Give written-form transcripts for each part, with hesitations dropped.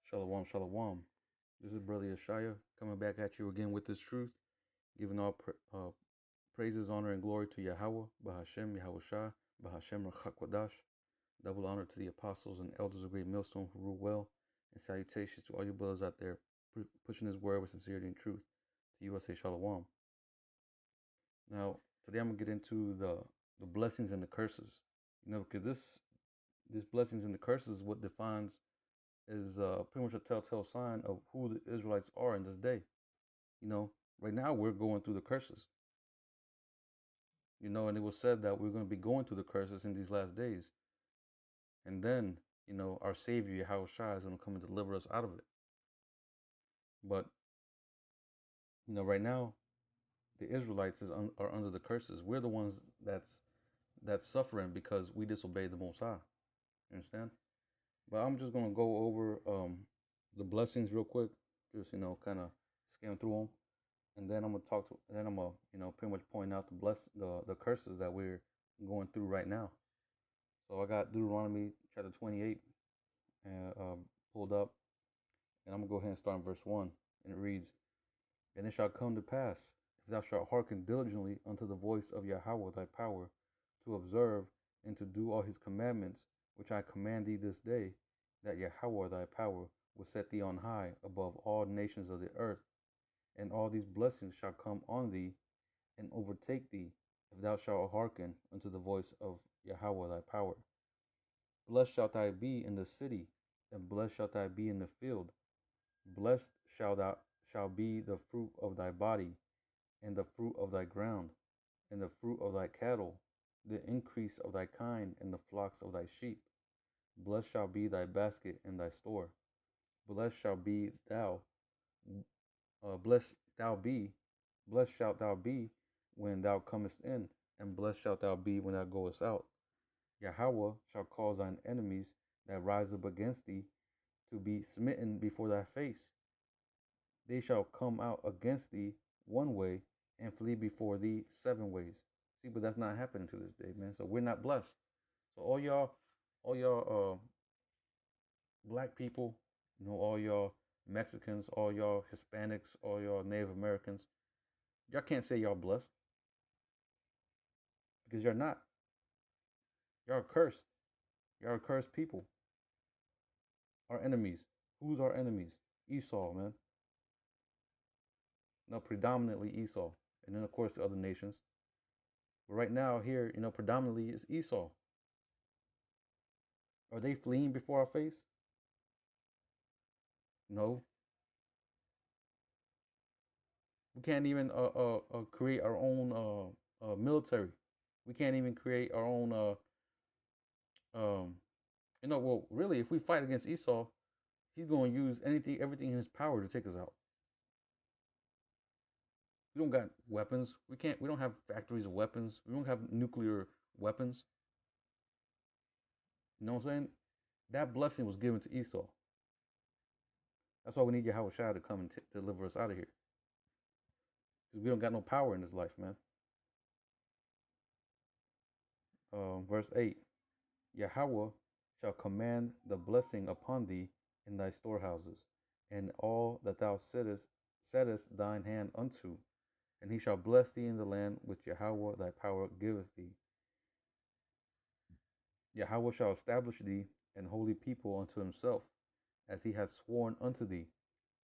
Shalom, shalom. This is Brother Yeshaya coming back at you again with this truth, giving all praises, honor, and glory to Yahweh, Bahashem, Yahushua, Bahashem, Rachakwadash. Double honor to the apostles and elders of Great Millstone who rule well, and salutations to all you brothers out there pushing His word with sincerity and truth. To you, I say shalom. Now, today I'm gonna get into the blessings and the curses. Because this blessings and the curses is what defines is pretty much a telltale sign of who the Israelites are in this day. Right now we're going through the curses. And it was said that we're going to be going through the curses in these last days. And then, our Savior, Yahushua, is going to come and deliver us out of it. But, right now, the Israelites are under the curses. We're the ones that's suffering because we disobeyed the Most High. You understand? But I'm just going to go over the blessings real quick. Just, kind of skim through them. And then I'm gonna pretty much point out the curses that we're going through right now. So I got Deuteronomy chapter 28 pulled up, and I'm gonna go ahead and start in verse 1, and it reads, "And it shall come to pass, if thou shalt hearken diligently unto the voice of Yahweh thy power, to observe and to do all his commandments, which I command thee this day, that Yahweh thy power will set thee on high above all nations of the earth. And all these blessings shall come on thee and overtake thee, if thou shalt hearken unto the voice of Yahweh thy power. Blessed shalt thou be in the city, and blessed shalt thou be in the field. Blessed shall be the fruit of thy body, and the fruit of thy ground, and the fruit of thy cattle, the increase of thy kind, and the flocks of thy sheep. Blessed shall be thy basket and thy store. Blessed shalt thou be when thou comest in, and blessed shalt thou be when thou goest out. Yahweh shall cause thine enemies that rise up against thee to be smitten before thy face. They shall come out against thee one way and flee before thee 7 ways. See, but that's not happening to this day, man. So we're not blessed. So all y'all black people, all y'all Mexicans, all y'all Hispanics, all y'all Native Americans, y'all can't say y'all blessed because you're not. Y'all are cursed. Y'all are cursed people. Our enemies. Who's our enemies? Esau, man. No, predominantly Esau. And then, of course, the other nations. But right now, here, predominantly it's Esau. Are they fleeing before our face? No. We can't even create our own military. We can't even create our own. Well, really, if we fight against Esau, he's going to use everything in his power to take us out. We don't got weapons. We don't have factories of weapons. We don't have nuclear weapons. You know what I'm saying? That blessing was given to Esau. That's why we need Yahushua to come and deliver us out of here. Because we don't got no power in this life, man. Verse 8. Yahweh shall command the blessing upon thee in thy storehouses, and all that thou settest thine hand unto. And he shall bless thee in the land which Yahweh thy power giveth thee. Yahweh shall establish thee an holy people unto himself, as he hath sworn unto thee,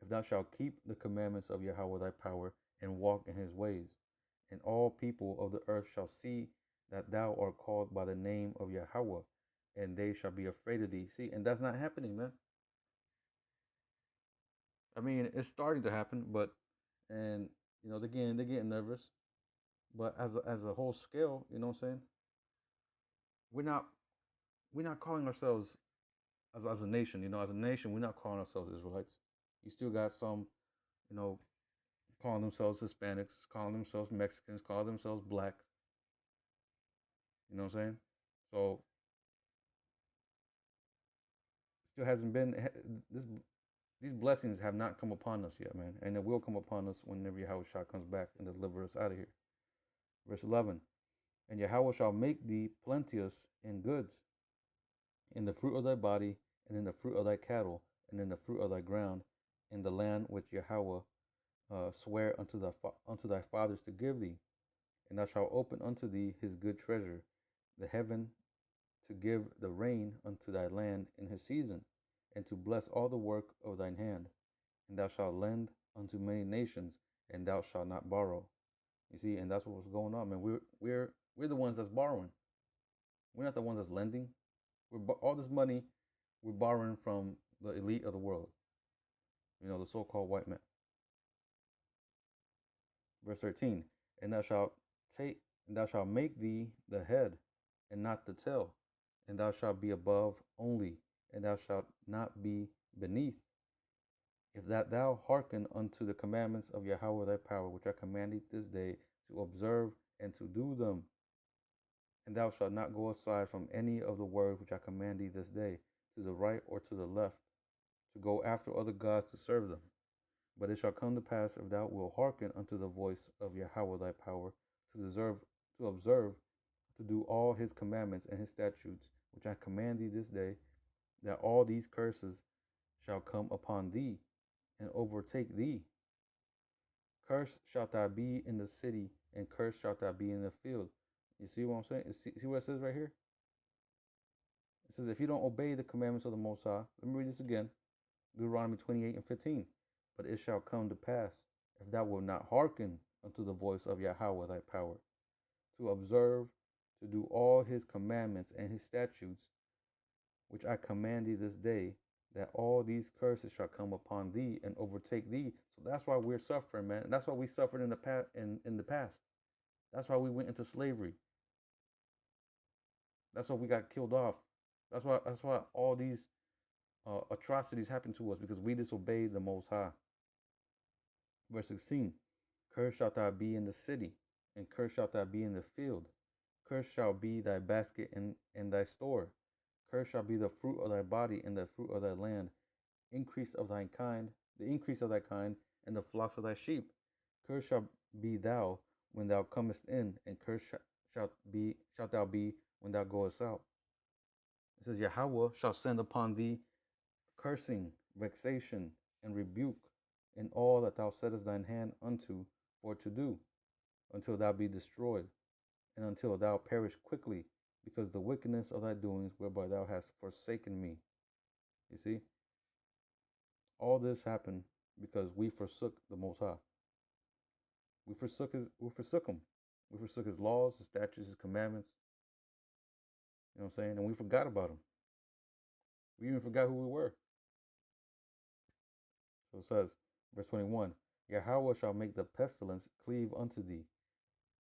if thou shalt keep the commandments of Yahweh thy power, and walk in his ways. And all people of the earth shall see that thou art called by the name of Yahweh, and they shall be afraid of thee. See, and that's not happening, man. I mean, it's starting to happen, and they're getting nervous. But as a whole scale, you know what I'm saying? We're not calling ourselves as a nation, as a nation, we're not calling ourselves Israelites. You still got some, calling themselves Hispanics, calling themselves Mexicans, calling themselves black. You know what I'm saying? So still hasn't been these blessings have not come upon us yet, man, and it will come upon us whenever Yahushua comes back and deliver us out of here. Verse 11, and Yahweh shall make thee plenteous in goods, in the fruit of thy body, and in the fruit of thy cattle, and in the fruit of thy ground, in the land which Yahweh swear unto thy fathers to give thee. And thou shalt open unto thee his good treasure, the heaven, to give the rain unto thy land in his season, and to bless all the work of thine hand. And thou shalt lend unto many nations, and thou shalt not borrow. You see, and that's what's going on, man. We're the ones that's borrowing. We're not the ones that's lending. All this money we're borrowing from the elite of the world. The so-called white man. Verse 13. And thou shalt make thee the head, and not the tail, and thou shalt be above only, and thou shalt not be beneath, if that thou hearken unto the commandments of Yahweh thy power, which I command thee this day, to observe and to do them. And thou shalt not go aside from any of the words which I command thee this day, to the right or to the left, to go after other gods to serve them. But it shall come to pass, if thou wilt hearken unto the voice of Yahweh thy power, to observe, to do all his commandments and his statutes, which I command thee this day, that all these curses shall come upon thee and overtake thee. Cursed shalt thou be in the city, and cursed shalt thou be in the field. You see what I'm saying? See what it says right here? It says, if you don't obey the commandments of the Most High, let me read this again. Deuteronomy 28:15. But it shall come to pass, if thou wilt not hearken unto the voice of Yahweh thy power, to observe, to do all his commandments and his statutes, which I command thee this day, that all these curses shall come upon thee and overtake thee. So that's why we're suffering, man. And that's why we suffered in the past. In the past, that's why we went into slavery. That's why we got killed off. That's why all these atrocities happened to us, because we disobeyed the Most High. Verse 16. Cursed shalt thou be in the city, and cursed shalt thou be in the field. Cursed shall be thy basket and thy store. Cursed shall be the fruit of thy body and the fruit of thy land, the increase of thy kind, and the flocks of thy sheep. Cursed shalt be thou when thou comest in, and cursed shalt thou be when thou goest out. It says, Yahweh shall send upon thee cursing, vexation, and rebuke in all that thou settest thine hand unto for to do, until thou be destroyed, and until thou perish quickly, because the wickedness of thy doings whereby thou hast forsaken me. You see? All this happened because we forsook the Most High. We forsook him. We forsook his laws, his statutes, his commandments. You know what I'm saying? And we forgot about him. We even forgot who we were. So it says, verse 21, Yahweh shall make the pestilence cleave unto thee,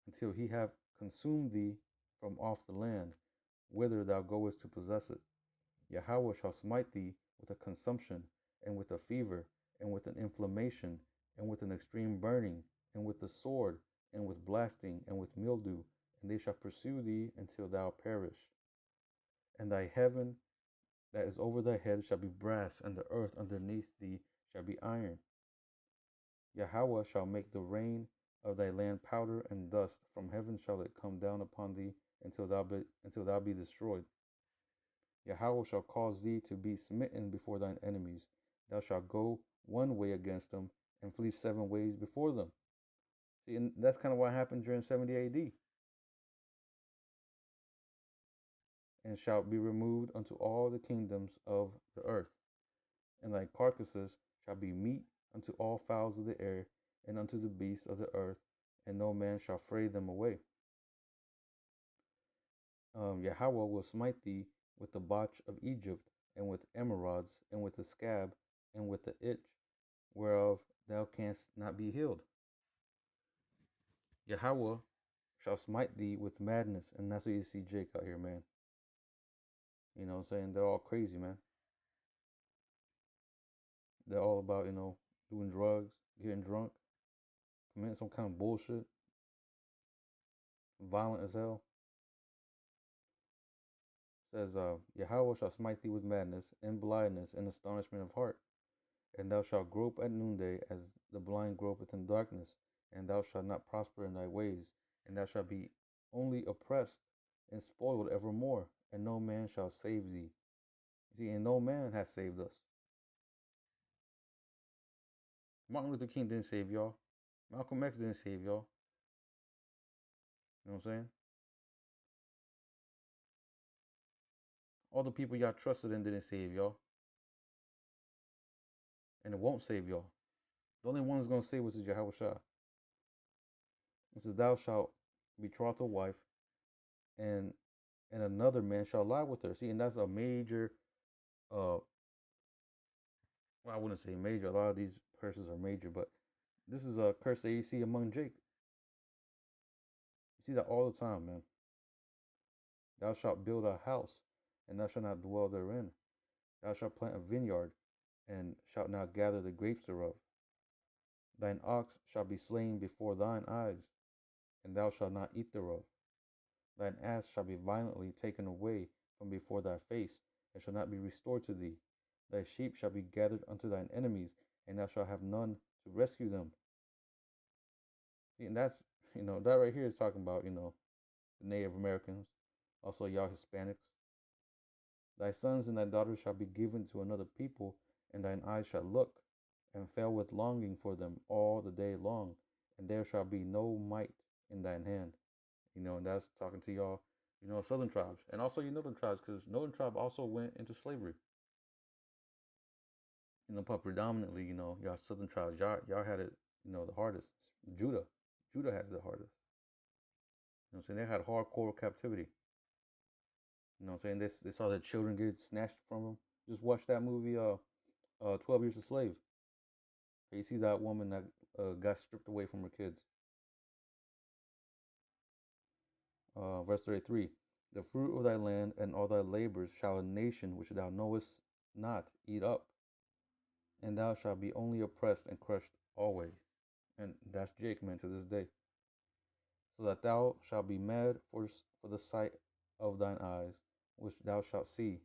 until he have consumed thee from off the land, whither thou goest to possess it. Yahweh shall smite thee with a consumption, and with a fever, and with an inflammation, and with an extreme burning, and with the sword, and with blasting, and with mildew, and they shall pursue thee until thou perish. And thy heaven that is over thy head shall be brass, and the earth underneath thee shall be iron. Yahweh shall make the rain of thy land powder and dust. From heaven shall it come down upon thee until thou be destroyed. Yahweh shall cause thee to be smitten before thine enemies. Thou shalt go one way against them, and flee 7 ways before them. See, and that's kind of what happened during 70 AD. And shalt be removed unto all the kingdoms of the earth. And thy carcasses shall be meat unto all fowls of the air, and unto the beasts of the earth, and no man shall fray them away. Yahweh will smite thee with the botch of Egypt, and with emerods, and with the scab, and with the itch, whereof thou canst not be healed. Yahweh shall smite thee with madness, and that's what you see Jake out here, man. You know what I'm saying? They're all crazy, man. They're all about, doing drugs, getting drunk, committing some kind of bullshit, violent as hell. It says, Yahweh shall smite thee with madness, and blindness, and astonishment of heart. And thou shalt grope at noonday, as the blind gropeth in darkness, and thou shalt not prosper in thy ways, and thou shalt be only oppressed and spoiled evermore, and no man shall save thee. See, and no man has saved us. Martin Luther King didn't save y'all. Malcolm X didn't save y'all. You know what I'm saying? All the people y'all trusted in didn't save y'all. And it won't save y'all. The only one who's going to save us is Yahweh Shah. It says, thou shalt betroth a wife, and another man shall lie with her. See, and that's a major, well, I wouldn't say major. A lot of these curses are major, but this is a curse that you see among Jake. You see that all the time, man. Thou shalt build a house, and thou shalt not dwell therein. Thou shalt plant a vineyard, and shalt not gather the grapes thereof. Thine ox shall be slain before thine eyes, and thou shalt not eat thereof. Thine ass shall be violently taken away from before thy face, and shall not be restored to thee. Thy sheep shall be gathered unto thine enemies, and thou shalt have none to rescue them. See, and that's, that right here is talking about, the Native Americans, also y'all Hispanics. Thy sons and thy daughters shall be given to another people, and thine eyes shall look, and fail with longing for them all the day long, and there shall be no might in thine hand. And that's talking to y'all, southern tribes, and also your northern tribes, because northern tribe also went into slavery. But predominantly, y'all southern tribes, y'all had it, the hardest. Judah had the hardest. You know what I'm saying? They had hardcore captivity. You know what I'm saying? They saw their children get snatched from them. Just watch that movie, 12 Years a Slave. You see that woman that got stripped away from her kids. Verse 33. The fruit of thy land and all thy labors shall a nation which thou knowest not eat up, and thou shalt be only oppressed and crushed always. And that's Jake, man, to this day. So that thou shalt be mad for the sight of thine eyes, which thou shalt see.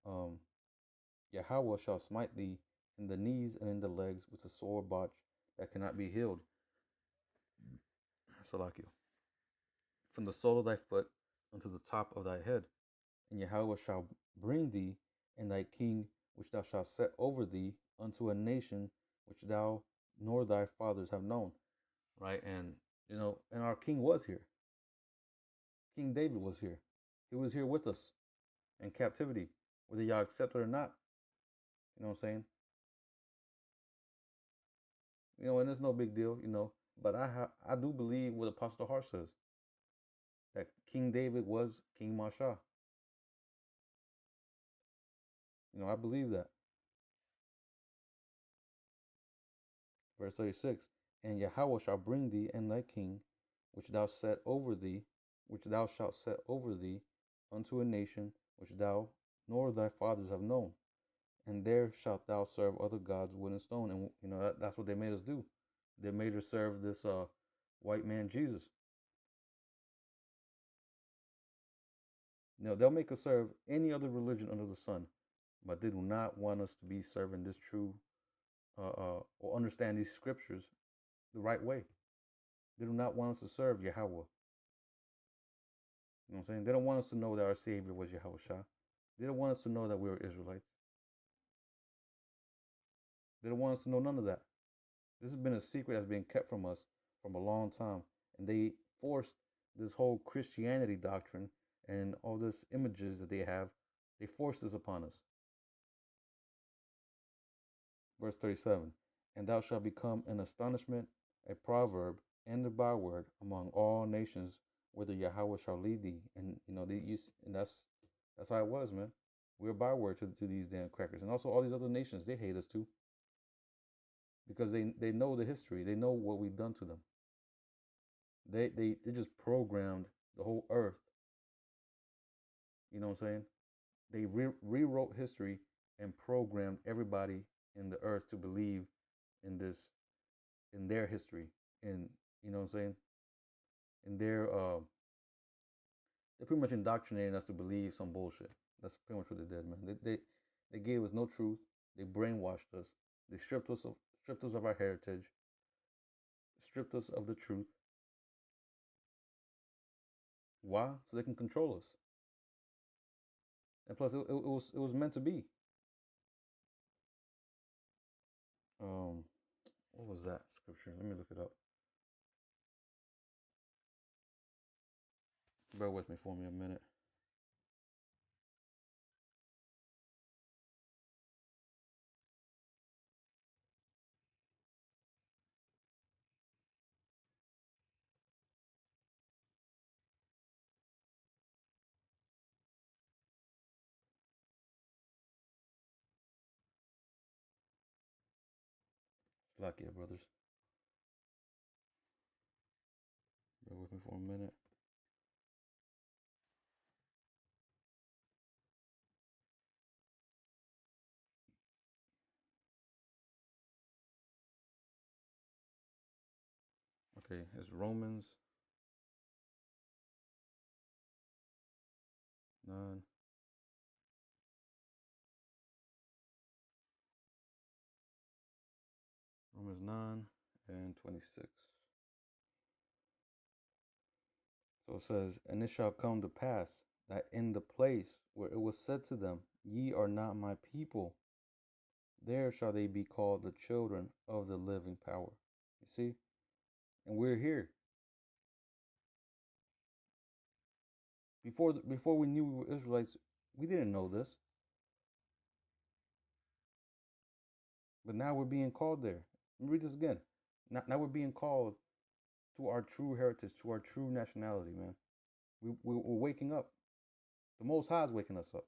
Yahweh shall smite thee in the knees and in the legs with a sore botch that cannot be healed. Salakia. From the sole of thy foot unto the top of thy head. And Yahweh shall bring thee and thy king, which thou shalt set over thee, unto a nation which thou nor thy fathers have known. Right? And, and our king was here. King David was here. He was here with us in captivity, whether y'all accept it or not. You know what I'm saying? And it's no big deal, But I do believe what Apostle Hart says, that King David was King Masha. I believe that. Verse 36, and Yahweh shall bring thee and thy king, which thou shalt set over thee, unto a nation which thou nor thy fathers have known, and there shalt thou serve other gods, wood and stone. And that's what they made us do. They made us serve this white man Jesus. They'll make us serve any other religion under the sun, but they do not want us to be serving this true or understand these scriptures the right way. They do not want us to serve Yahweh. You know what I'm saying? They don't want us to know that our Savior was Yahweh Shah. They don't want us to know that we were Israelites. They don't want us to know none of that. This has been a secret that's been kept from us from a long time. And they forced this whole Christianity doctrine and all these images that they have, they forced this upon us. Verse 37, and thou shalt become an astonishment, a proverb, and a byword among all nations, whither Yahweh shall lead thee. And and that's how it was, man. We're a byword to these damn crackers, and also all these other nations. They hate us too, because they know the history. They know what we've done to them. They just programmed the whole earth. You know what I'm saying? They rewrote history and programmed everybody in the earth to believe in their history, and you know what I'm saying, in their they're pretty much indoctrinating us to believe some bullshit. That's pretty much what they did, man. They gave us no truth. They brainwashed us. They stripped us of our heritage, stripped us of the truth. Why? So they can control us. And plus, it was meant to be. scripture. Let me look it up. Bear with me for me a minute. Slack brothers. Bear with me for a minute. Okay, it's Romans 9. Romans 9 and 26. So it says, and it shall come to pass that in the place where it was said to them, ye are not my people, there shall they be called the children of the living power. You see? And we're here. Before we knew we were Israelites, we didn't know this. But now we're being called there. Let me read this again. Now we're being called to our true heritage, to our true nationality, man. We're waking up. The Most High is waking us up.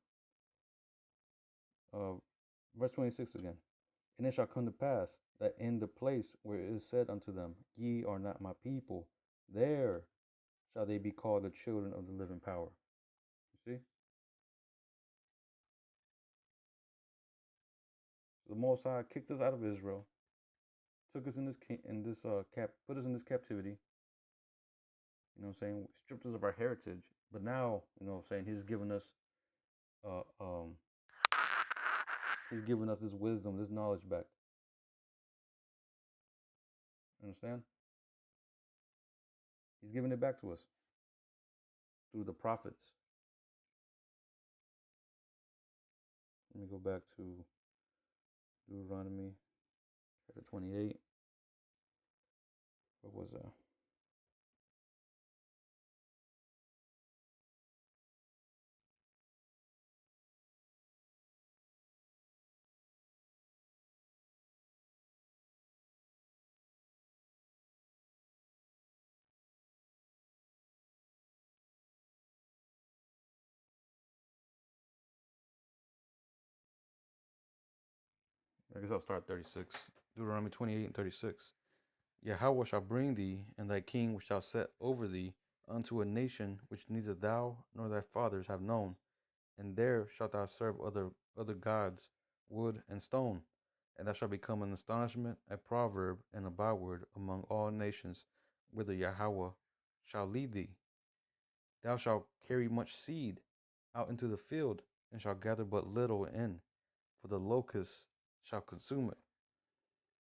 Verse 26 again. And it shall come to pass that in the place where it is said unto them, ye are not my people, there shall they be called the children of the living power. You see? The Most High kicked us out of Israel, took us put us in this captivity. You know what I'm saying? Stripped us of our heritage. But now, you know what I'm saying, he's given us uh um he's given us this wisdom, this knowledge back. Understand? He's giving it back to us through the prophets. Let me go back to Deuteronomy chapter 28. What was that? I guess I'll start at 36. Deuteronomy 28 and 36. Yahweh shall bring thee and thy king which shall set over thee unto a nation which neither thou nor thy fathers have known, and there shalt thou serve other gods, wood and stone, and thou shalt become an astonishment, a proverb, and a byword among all nations, whither Yahweh shall lead thee. Thou shalt carry much seed out into the field, and shalt gather but little in, for the locust shall consume it.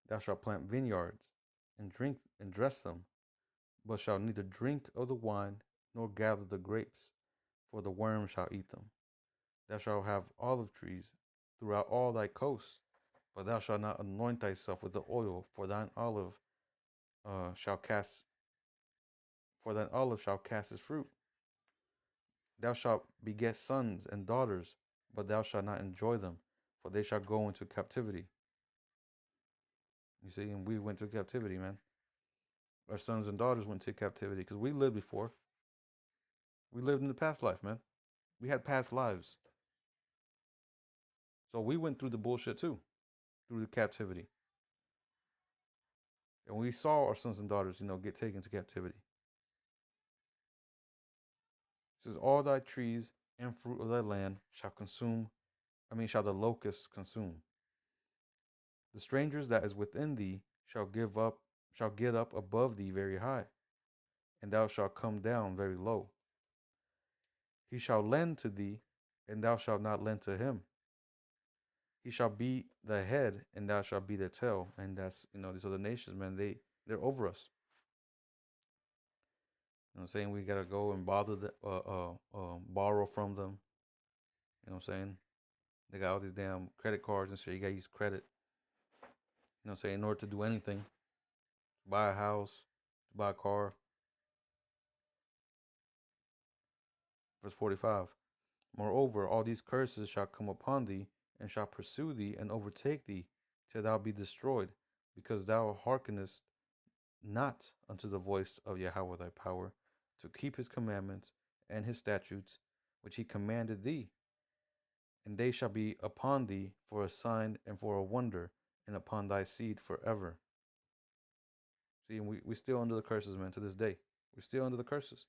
Thou shalt plant vineyards, and drink and dress them, but shalt neither drink of the wine, nor gather the grapes, for the worm shall eat them. Thou shalt have olive trees throughout all thy coasts, but thou shalt not anoint thyself with the oil, for thine olive shall cast its fruit. Thou shalt beget sons and daughters, but thou shalt not enjoy them, for they shall go into captivity. You see, and we went to captivity, man. Our sons and daughters went to captivity because we lived before. We lived in the past life, man. We had past lives. So we went through the bullshit too, through the captivity. And we saw our sons and daughters, get taken to captivity. It says, all thy trees and fruit of thy land shall the locusts consume. The strangers that is within thee shall get up above thee very high, and thou shalt come down very low. He shall lend to thee, and thou shalt not lend to him. He shall be the head, and thou shalt be the tail. And that's, these other nations, man, they're over us. You know what I'm saying? We gotta go and borrow from them. You know what I'm saying? They got all these damn credit cards and shit. You gotta use credit. You know what I'm saying? In order to do anything. buy a house, to buy a car. Verse 45. Moreover, all these curses shall come upon thee, and shall pursue thee, and overtake thee, till thou be destroyed, because thou hearkenest not unto the voice of Yahweh thy power, to keep his commandments and his statutes, which he commanded thee. And they shall be upon thee for a sign and for a wonder, and upon thy seed forever. See, we're still under the curses, man, to this day. We're still under the curses.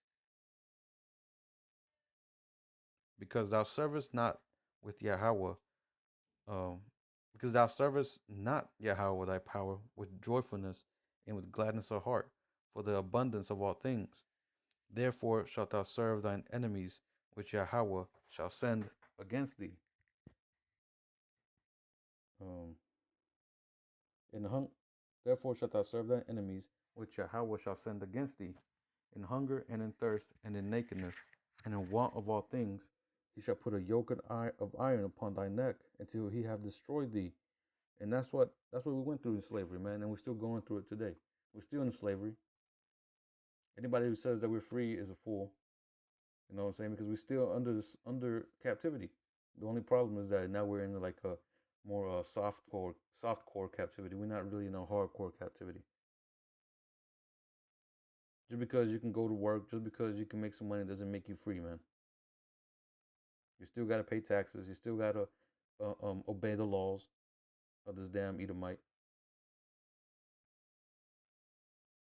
Because thou servest not with Yahweh, um, because thou servest not Yahweh thy power with joyfulness and with gladness of heart, for the abundance of all things. Therefore shalt thou serve thine enemies, which Yahweh shall send against thee. Um, Therefore shalt thou serve thine enemies, which Yahweh shall send against thee, in hunger and in thirst and in nakedness and in want of all things. He shall put a yoke of iron upon thy neck until he have destroyed thee. And that's what we went through in slavery, man, and we're still going through it today. We're still in slavery. Anybody who says that we're free is a fool. You know what I'm saying? Because we're still under captivity. The only problem is that now we're in like a more soft core captivity. We're not really in a hardcore captivity. Just because you can go to work, just because you can make some money, doesn't make you free, man. You still got to pay taxes. You still got to obey the laws of this damn Edomite.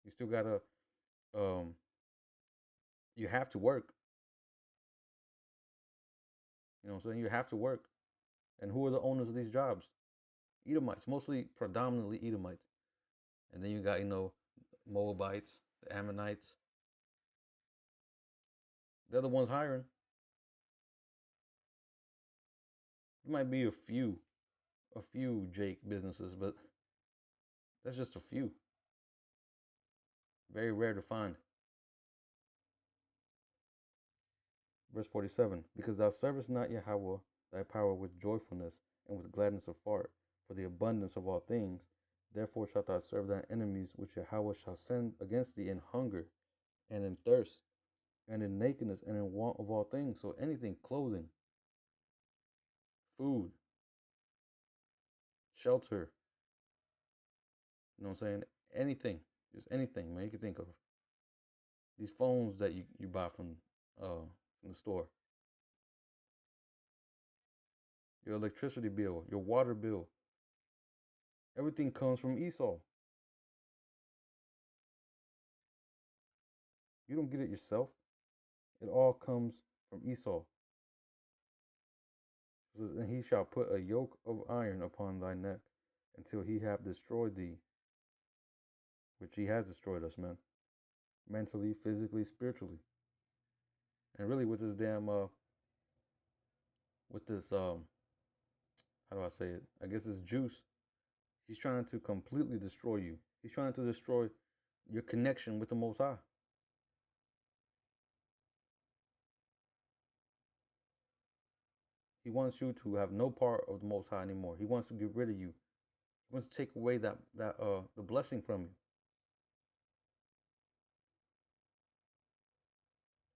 You still got to, you have to work. You know what I'm saying? You have to work. And who are the owners of these jobs? Edomites, mostly predominantly Edomites. And then you got, Moabites, the Ammonites. They're the ones hiring. There might be a few Jake businesses, but that's just a few. Very rare to find. Verse 47, because thou servest not Yahweh thy power with joyfulness and with gladness of heart, for the abundance of all things. Therefore shalt thou serve thine enemies, which Yahweh shall send against thee in hunger and in thirst and in nakedness and in want of all things. So anything, clothing, food, shelter, you know what I'm saying? Anything, just anything, man, you can think of. These phones that you buy from the store, your electricity bill, your water bill, everything comes from Esau. You don't get it yourself. It all comes from Esau. And he shall put a yoke of iron upon thy neck until he have destroyed thee, which he has destroyed us, man. Mentally, physically, spiritually. And really with this with this, how do I say it? I guess this juice, he's trying to completely destroy you. He's trying to destroy your connection with the Most High. He wants you to have no part of the Most High anymore. He wants to get rid of you. He wants to take away the blessing from you.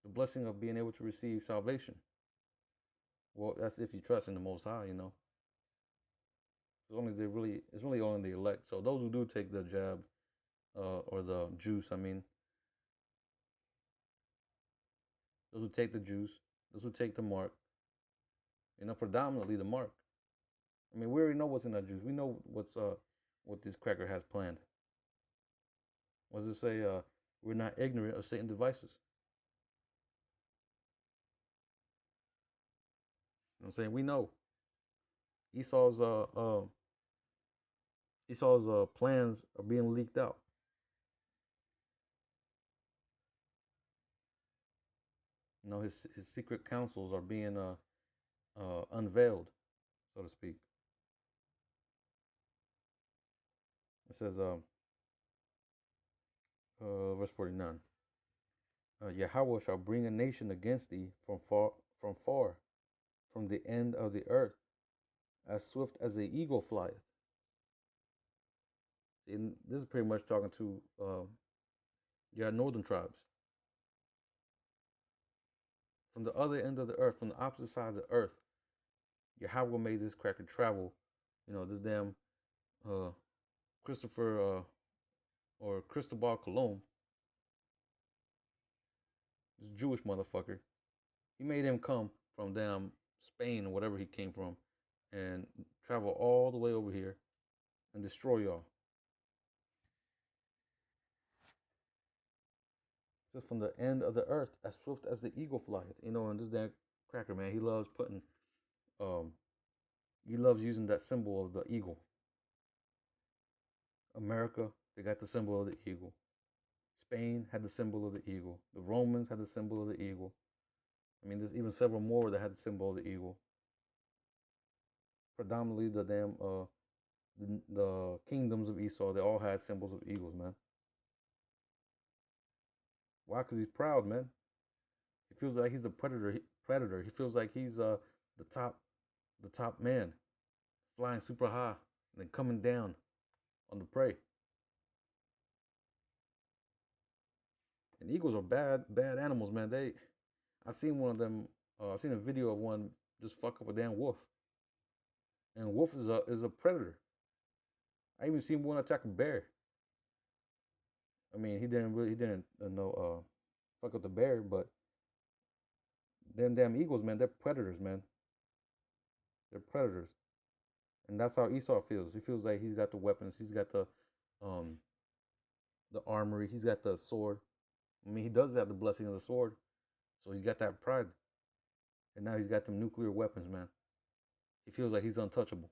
The blessing of being able to receive salvation. Well, that's if you trust in the Most High, It's really only the elect. So those who do take the jab, or the juice, those who take the juice, those who take the mark, predominantly the mark. We already know what's in that juice. We know what this cracker has planned. What does it say? We're not ignorant of Satan's devices. You know what I'm saying? We know Esau's plans are being leaked out. His secret counsels are being unveiled, so to speak. It says, verse 49. Yahweh shall bring a nation against thee from far, from the end of the earth, as swift as the eagle flieth. This is pretty much talking to your northern tribes from the other end of the earth, from the opposite side of the earth. Yahweh made this cracker travel. This damn uh, Christopher or Cristobal Colon, this Jewish motherfucker. He made him come from damn Spain or whatever he came from, and travel all the way over here and destroy y'all. Just from the end of the earth, as swift as the eagle flieth. And this damn cracker, man, he loves he loves using that symbol of the eagle. America, they got the symbol of the eagle. Spain had the symbol of the eagle. The Romans had the symbol of the eagle. I mean, there's even several more that had the symbol of the eagle. Predominantly the damn the kingdoms of Esau, they all had symbols of eagles, man. Why? Because he's proud, man. He feels like he's a predator. He feels like he's the top man, flying super high and then coming down on the prey. And eagles are bad animals, man. I seen one of them. I seen a video of one just fuck up a damn wolf. And wolf is a predator. I even seen one attack a bear. I mean, he didn't fuck up the bear, but them damn eagles, man, they're predators, man. They're predators, and that's how Esau feels. He feels like he's got the weapons, he's got um the armory, he's got the sword. I mean, he does have the blessing of the sword, so he's got that pride, and now he's got them nuclear weapons, man. He feels like he's untouchable.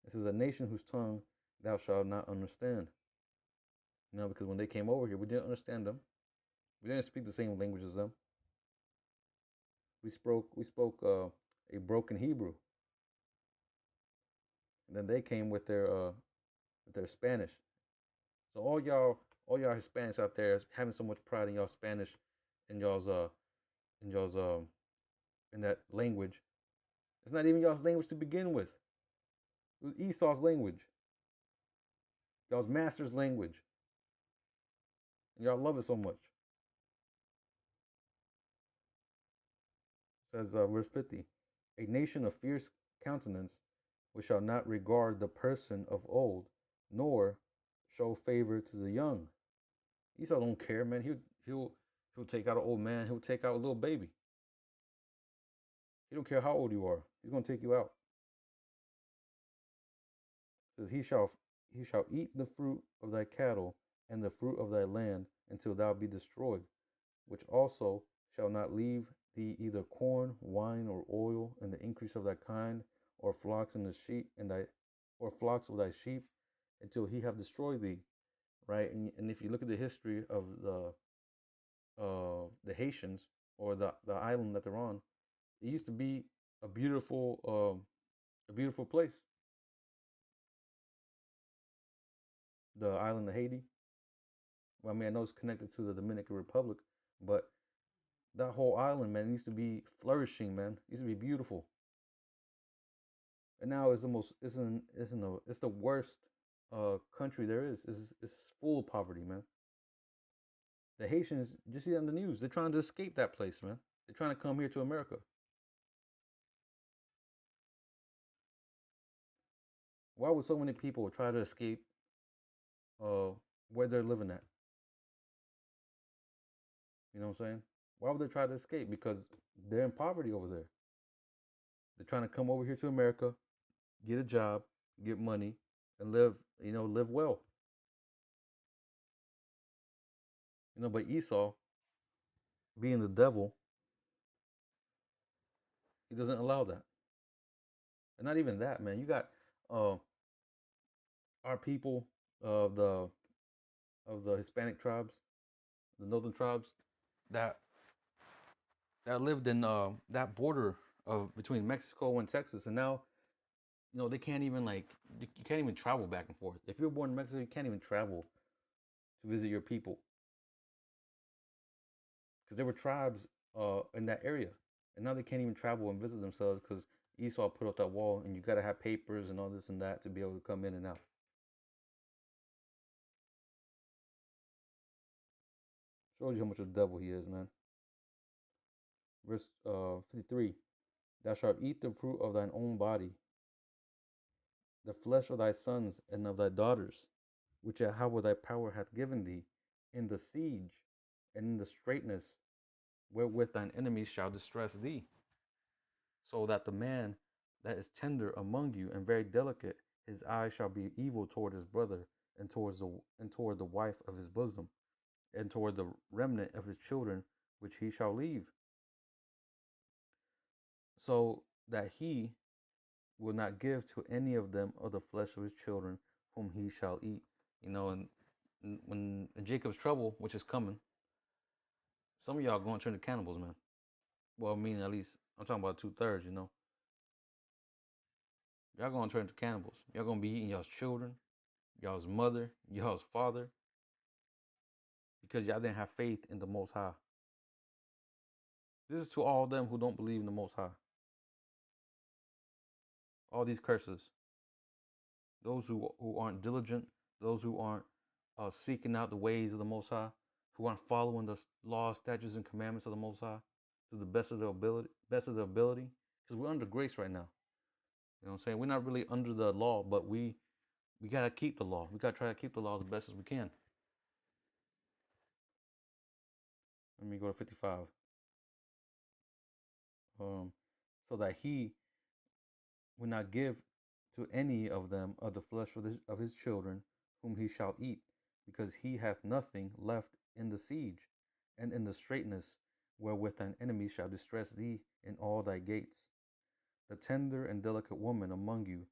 This is a nation whose tongue thou shalt not understand. Because when they came over here, we didn't understand them. We didn't speak the same language as them. We spoke a broken Hebrew, and then they came with their Spanish. So all y'all Hispanics out there having so much pride in y'all Spanish, in y'all's in that language. It's not even y'all's language to begin with. It was Esau's language, y'all's master's language, and y'all love it so much. It says verse 50, a nation of fierce countenance, which shall not regard the person of old, nor show favor to the young. Esau don't care, man. He'll take out an old man. He'll take out a little baby. He don't care how old you are. He's gonna take you out. It says he shall eat the fruit of thy cattle and the fruit of thy land until thou be destroyed, which also shall not leave thee either corn, wine, or oil, and the increase of thy kind, or flocks and the sheep and thy or flocks of thy sheep, until he have destroyed thee. Right? And if you look at the history of the Haitians, or the island that they're on, it used to be a beautiful place. The island of Haiti. Well, I mean, I know it's connected to the Dominican Republic, but that whole island, man, needs to be flourishing, man. It needs to be beautiful. And now it's the worst country there is. It's full of poverty, man. The Haitians, just see it on the news. They're trying to escape that place, man. They're trying to come here to America. Why would so many people try to escape uh, where they're living at? You know what I'm saying? Why would they try to escape? Because they're in poverty over there. They're trying to come over here to America, get a job, get money, and live well. But Esau, being the devil, he doesn't allow that. And not even that, man. You got uh, our people of the Hispanic tribes, the northern tribes, that that lived in that border of between Mexico and Texas, and now they can't even you can't even travel back and forth. If you're born in Mexico, you can't even travel to visit your people because there were tribes in that area, and now they can't even travel and visit themselves because Esau put up that wall, and you got to have papers and all this and that to be able to come in and out. Shows you how much of the devil he is, man. Verse 53. Thou shalt eat the fruit of thine own body, the flesh of thy sons and of thy daughters, which Yahweh thy power hath given thee, in the siege and in the straitness wherewith thine enemies shall distress thee. So that the man that is tender among you and very delicate, his eye shall be evil toward his brother, and toward the wife of his bosom, and toward the remnant of his children which he shall leave, so that he will not give to any of them of the flesh of his children whom he shall eat. And when in Jacob's trouble, which is coming, some of y'all going to turn to cannibals, man. Well, I mean, at least I'm talking about 2/3. Y'all going to turn to cannibals. Y'all going to be eating y'all's children, y'all's mother, y'all's father, because y'all didn't have faith in the Most High. This is to all of them who don't believe in the Most High. All these curses. Those who aren't diligent, those who aren't seeking out the ways of the Most High, who aren't following the laws, statutes, and commandments of the Most High to the best of their ability, because we're under grace right now. You know what I'm saying? We're not really under the law, but we gotta keep the law. We gotta try to keep the law as best as we can. Let me go to 55. So that he will not give to any of them of the flesh of his children, whom he shall eat, because he hath nothing left in the siege, and in the straitness wherewith thine enemies shall distress thee in all thy gates. The tender and delicate woman among you,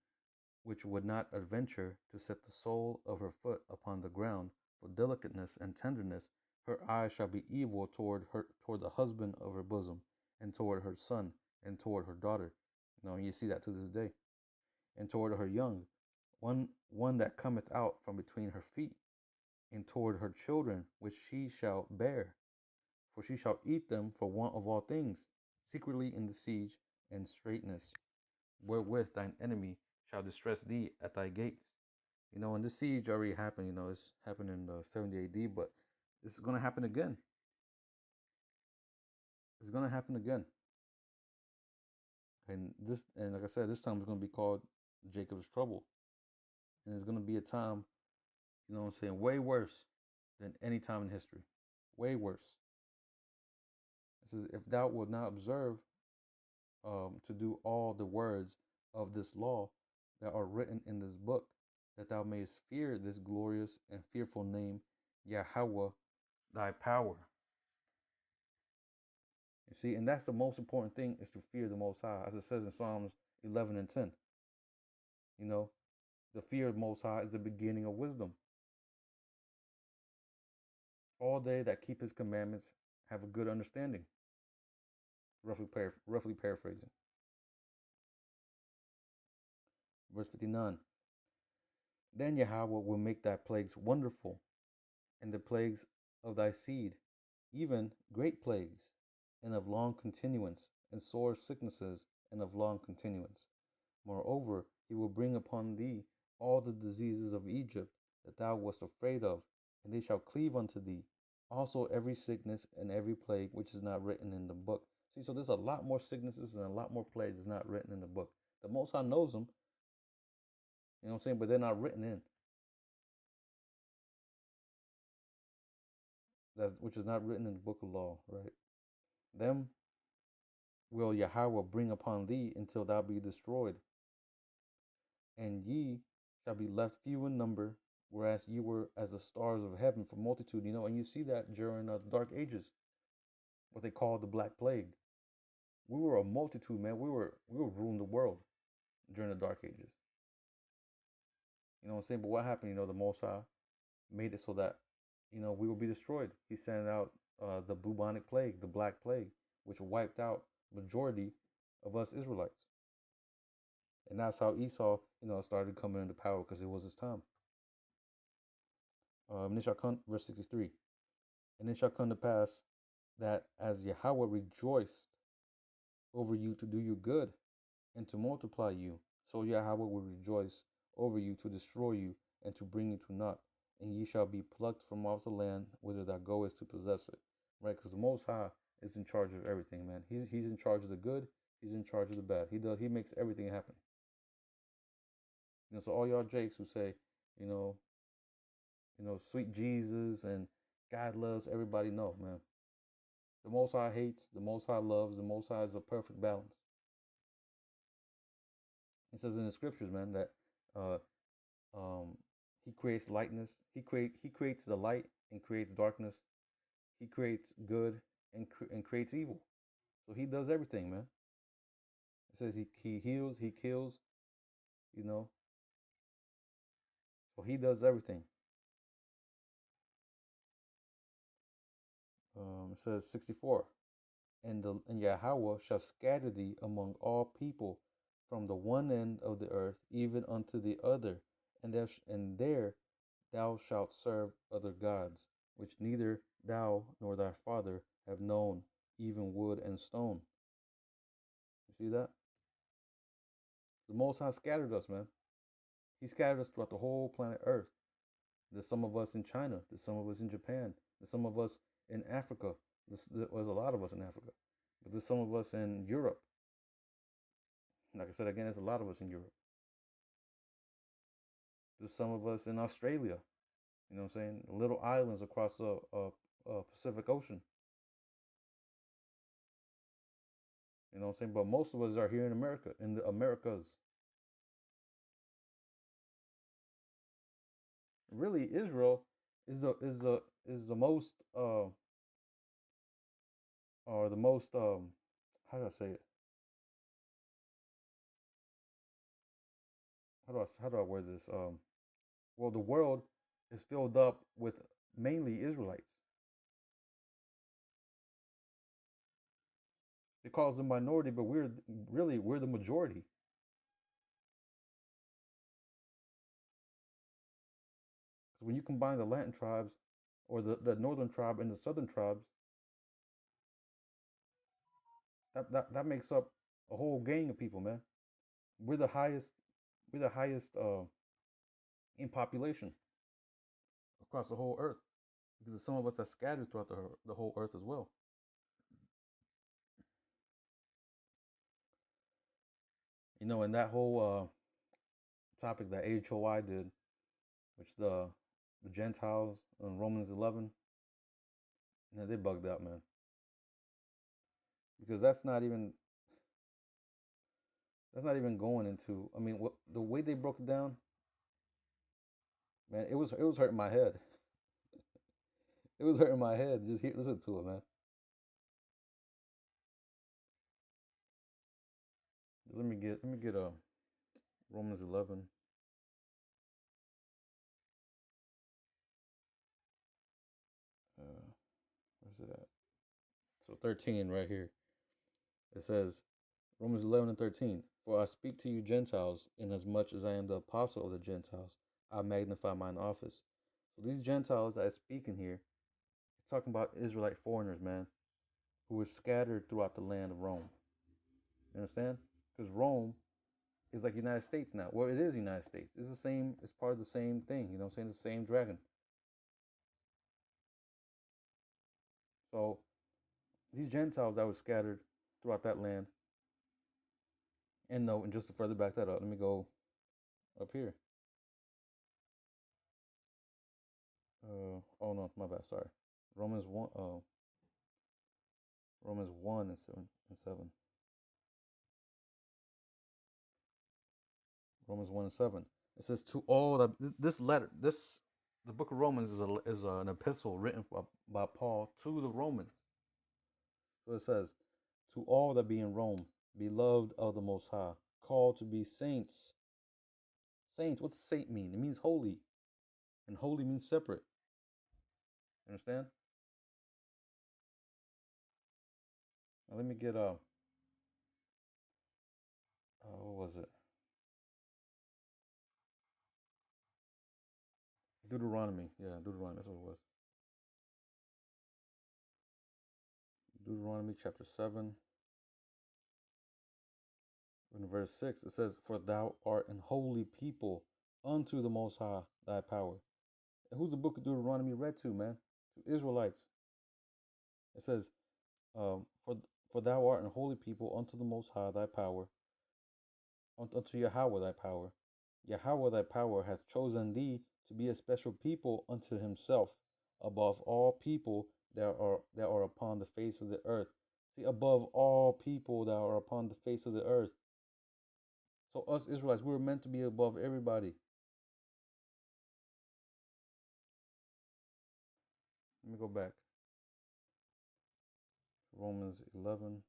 which would not adventure to set the sole of her foot upon the ground for delicateness and tenderness, her eye shall be evil toward the husband of her bosom, and toward her son, and toward her daughter. You see that to this day. And toward her young, one that cometh out from between her feet, and toward her children which she shall bear, for she shall eat them for want of all things, secretly in the siege and straitness, wherewith thine enemy shall distress thee at thy gates. And this siege already happened. It's happened in 70 AD, but this is going to happen again. It's going to happen again. And like I said, this time it's going to be called Jacob's trouble. And it's going to be a time, way worse than any time in history. Way worse. It says, if thou wilt not observe to do all the words of this law that are written in this book, that thou mayest fear this glorious and fearful name, Yahweh, thy power. You see, and that's the most important thing, is to fear the Most High, as it says in Psalms 11 and 10. The fear of the Most High is the beginning of wisdom. All they that keep his commandments have a good understanding. Roughly paraphrasing. Verse 59. Then Yahweh will make thy plagues wonderful, and the plagues of thy seed, even great plagues, and of long continuance, and sore sicknesses, and of long continuance. Moreover, he will bring upon thee all the diseases of Egypt that thou wast afraid of, and they shall cleave unto thee. Also every sickness and every plague which is not written in the book. See, so there's a lot more sicknesses and a lot more plagues that's not written in the book. The Most High knows them, you know what I'm saying, but they're not written in. Which is not written in the book of law, right? Them will Yahweh bring upon thee until thou be destroyed, and ye shall be left few in number, whereas you were as the stars of heaven for multitude. And you see that during the Dark Ages, what they call the Black Plague. We were a multitude, man. We were ruling the world during the Dark Ages. You know what I'm saying? But what happened? The Most High made it so that we will be destroyed. He sent out the bubonic plague, the Black Plague, which wiped out majority of us Israelites. And that's how Esau, started coming into power, because it was his time. And it shall come, verse 63. And it shall come to pass that as Yahweh rejoiced over you to do you good and to multiply you, so Yahweh will rejoice over you to destroy you and to bring you to naught. and ye shall be plucked from off the land whither thou goest to possess it. Right? Because the Most High is in charge of everything, man. He's in charge of the good. He's in charge of the bad. He makes everything happen. So all y'all Jakes who say, you know, sweet Jesus and God loves everybody, no, man. The Most High hates, the Most High loves, the Most High is a perfect balance. It says in the scriptures, man, that uh, He creates lightness. He creates the light and creates darkness. He creates good and creates evil. So He does everything, man. It says he heals, He kills, you know. So He does everything. It says 64. And Yahweh shall scatter thee among all people from the one end of the earth even unto the other, and there thou shalt serve other gods, which neither thou nor thy father have known, even wood and stone. You see that? The Most High scattered us, man. He scattered us throughout the whole planet Earth. There's some of us in China. There's some of us in Japan. There's some of us in Africa. There's a lot of us in Africa. But there's some of us in Europe. Like I said again, there's a lot of us in Europe. There's some of us in Australia. You know what I'm saying? Little islands across the Pacific Ocean. You know what I'm saying? But most of us are here in America, in the Americas. Really, Israel is the most or the most how do I say it? How do I word this? Well, the world is filled up with mainly Israelites. It calls them minority, but we're the majority. Because when you combine the Latin tribes, or the northern tribe and the southern tribes, that makes up a whole gang of people, man. We're the highest. We're the highest in population across the whole earth, because some of us are scattered throughout the whole earth as well. And that whole topic that HOI did, which the Gentiles in Romans 11, they bugged out, man, because that's not even going into. I mean, the way they broke it down, man, it was hurting my head. It was hurting my head. Just listen to it, man. Let me get Romans 11. Where's it at? So 13 right here. It says, Romans 11 and 13. For I speak to you Gentiles, inasmuch as I am the apostle of the Gentiles, I magnify mine office. So these Gentiles that I speak in here, it's talking about Israelite foreigners, man, who were scattered throughout the land of Rome. You understand? Because Rome is like the United States now. Well, it is the United States. It's the same, it's part of the same thing, you know what I'm saying? The same dragon. So these Gentiles that were scattered throughout that land, and no, and just to further back that up, let me go up here. Oh no, my bad, sorry. Romans 1, Romans 1 and 7. Romans 1 and 7. It says, to all that, this letter, the book of Romans is an epistle written by Paul to the Romans. So it says, to all that be in Rome, beloved of the Most High, called to be saints. Saints, what's saint mean? It means holy, and holy means separate. Understand? Now let me get what was it? Deuteronomy. Yeah, Deuteronomy. That's what it was. Deuteronomy chapter 7, in verse 6. It says, for thou art an holy people unto the Most High thy power. And who's the book of Deuteronomy read to, man? To Israelites. It says, for thou art an holy people unto the Most High thy power, unto Yahweh thy power. Yahweh thy power hath chosen thee to be a special people unto himself, above all people that are upon the face of the earth. See, above all people that are upon the face of the earth. So us Israelites, we were meant to be above everybody. Let me go back. Romans 11:13.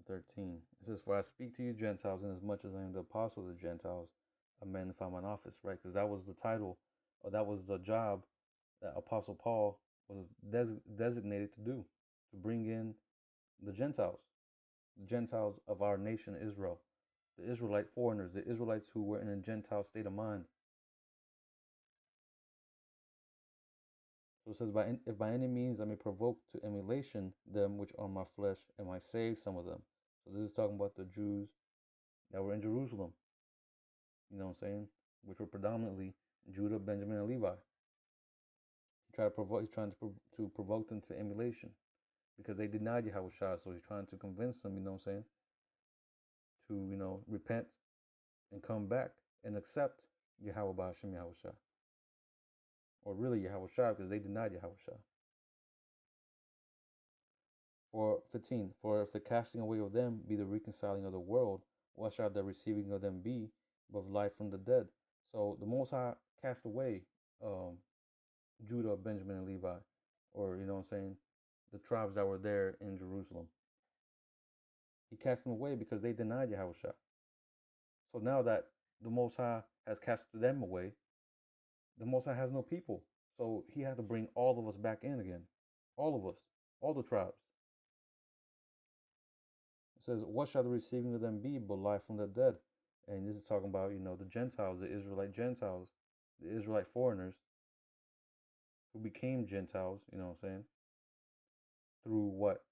It says, for I speak to you Gentiles, inasmuch as I am the apostle of the Gentiles, I magnify mine office, right? Because that was the title, or that was the job that Apostle Paul was designated to do, to bring in the Gentiles of our nation Israel, the Israelite foreigners, the Israelites who were in a Gentile state of mind. So it says, if by any means I may provoke to emulation them which are my flesh, and might save some of them. So this is talking about the Jews that were in Jerusalem, you know what I'm saying, which were predominantly Judah, Benjamin, and Levi. He's trying to provoke them to emulation, because they denied Yahushua. So he's trying to convince them, you know what I'm saying, to, repent and come back and accept Yahweh Ba'ashem Yahushua. Or really Yahushua, because they denied Yahushua. For 15, for if the casting away of them be the reconciling of the world, what shall the receiving of them be but life from the dead? So the Most High cast away Judah, Benjamin, and Levi, or, you know what I'm saying, the tribes that were there in Jerusalem. He cast them away because they denied Yahushua. So now that the Most High has cast them away, the Most High has no people. So he had to bring all of us back in again. All of us. All the tribes. It says, what shall the receiving of them be but life from the dead? And this is talking about, the Gentiles, the Israelite Gentiles, the Israelite foreigners who became Gentiles, you know what I'm saying? Through what?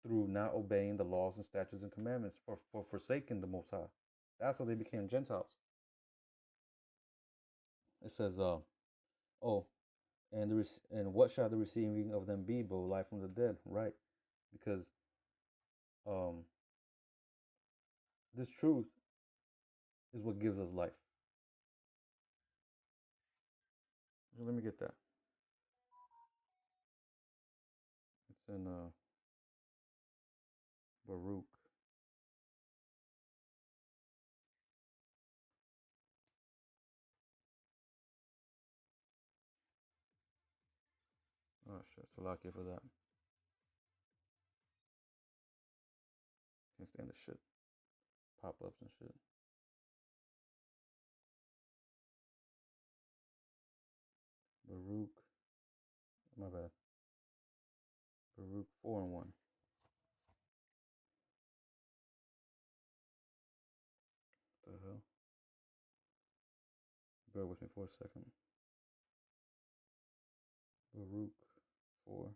Through not obeying the laws and statutes and commandments, for forsaking the Most High. That's how they became Gentiles. It says, and what shall the receiving of them be but life from the dead? Right. Because this truth is what gives us life. So let me get that. It's in Baruch. Oh shit, so lucky for that. Can't stand this shit. Pop-ups and shit. Baruch. My bad. Baruch 4:1. What the hell? Bear with me for a second. Baruch 4.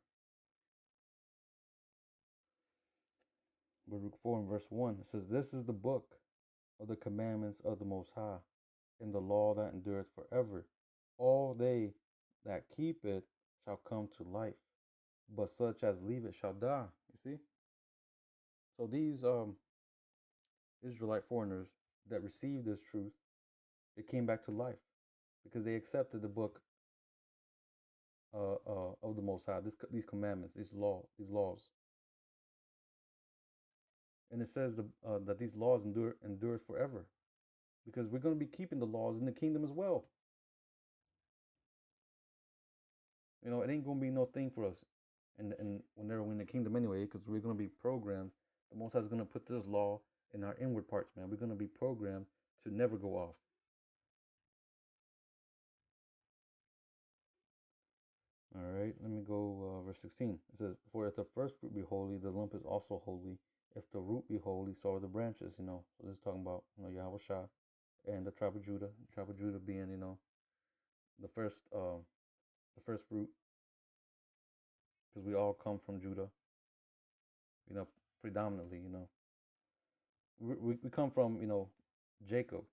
Baruch 4 and verse 1. It says, this is the book of the commandments of the Most High, in the law that endureth forever. All they that keep it shall come to life, but such as leave it shall die. You see? So these Israelite foreigners that received this truth, it came back to life because they accepted the book of the Most High, these commandments, these laws. And it says that these laws endure forever, because we're going to be keeping the laws in the kingdom as well. It ain't going to be no thing for us, and whenever we're in the kingdom anyway, because we're going to be programmed. The Most High is going to put this law in our inward parts, man. We're going to be programmed to never go off. All right, let me go verse 16. It says, for if the first fruit be holy, the lump is also holy. If the root be holy, so are the branches, So this is talking about, Yahweh Shah and the tribe of Judah. The tribe of Judah being, the first fruit, because we all come from Judah, predominantly, We come from, Jacob,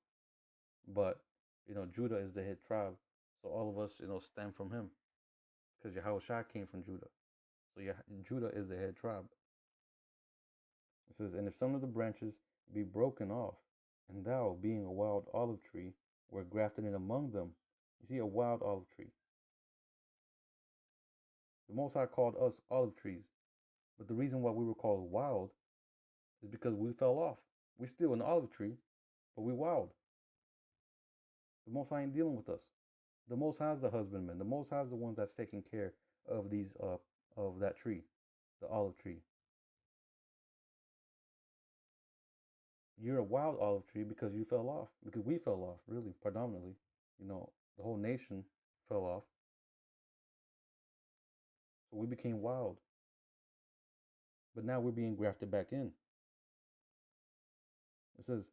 but Judah is the head tribe, so all of us, stem from him, because Yahushua came from Judah. So Judah is the head tribe. It says, and if some of the branches be broken off, and thou, being a wild olive tree, were grafted in among them. You see, a wild olive tree. The Most High called us olive trees, but the reason why we were called wild is because we fell off. We're still an olive tree, but we wild. The Most High ain't dealing with us. The Most High is the husbandman. The Most High is the one that's taking care of of that tree, the olive tree. You're a wild olive tree because you fell off. Because we fell off, really, predominantly. The whole nation fell off. So we became wild. But now we're being grafted back in. It says,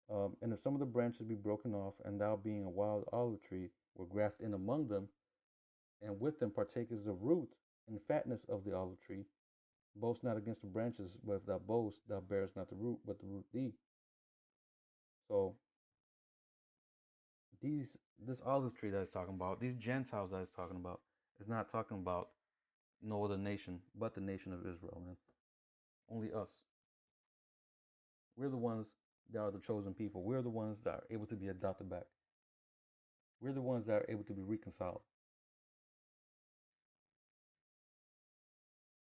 and if some of the branches be broken off, and thou being a wild olive tree, were grafted in among them, and with them partakest the root and fatness of the olive tree, boast not against the branches, but if thou boast, thou bearest not the root, but the root thee. So this olive tree that it's talking about, these Gentiles that it's talking about, is not talking about no other nation but the nation of Israel, man. Only us. We're the ones that are the chosen people. We're the ones that are able to be adopted back. We're the ones that are able to be reconciled.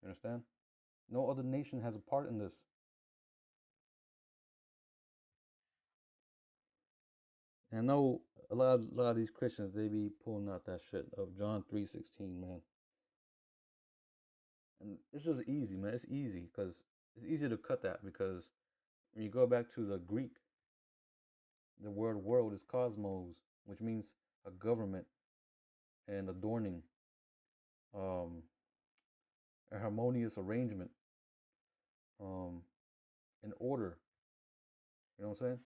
You understand? No other nation has a part in this. And I know a lot of these Christians, they be pulling out that shit of John 3:16, man. And it's just easy, man. It's easy because it's easy to cut that, because when you go back to the Greek, the word world is cosmos, which means a government and adorning, um, a harmonious arrangement, um, an order. You know what I'm saying?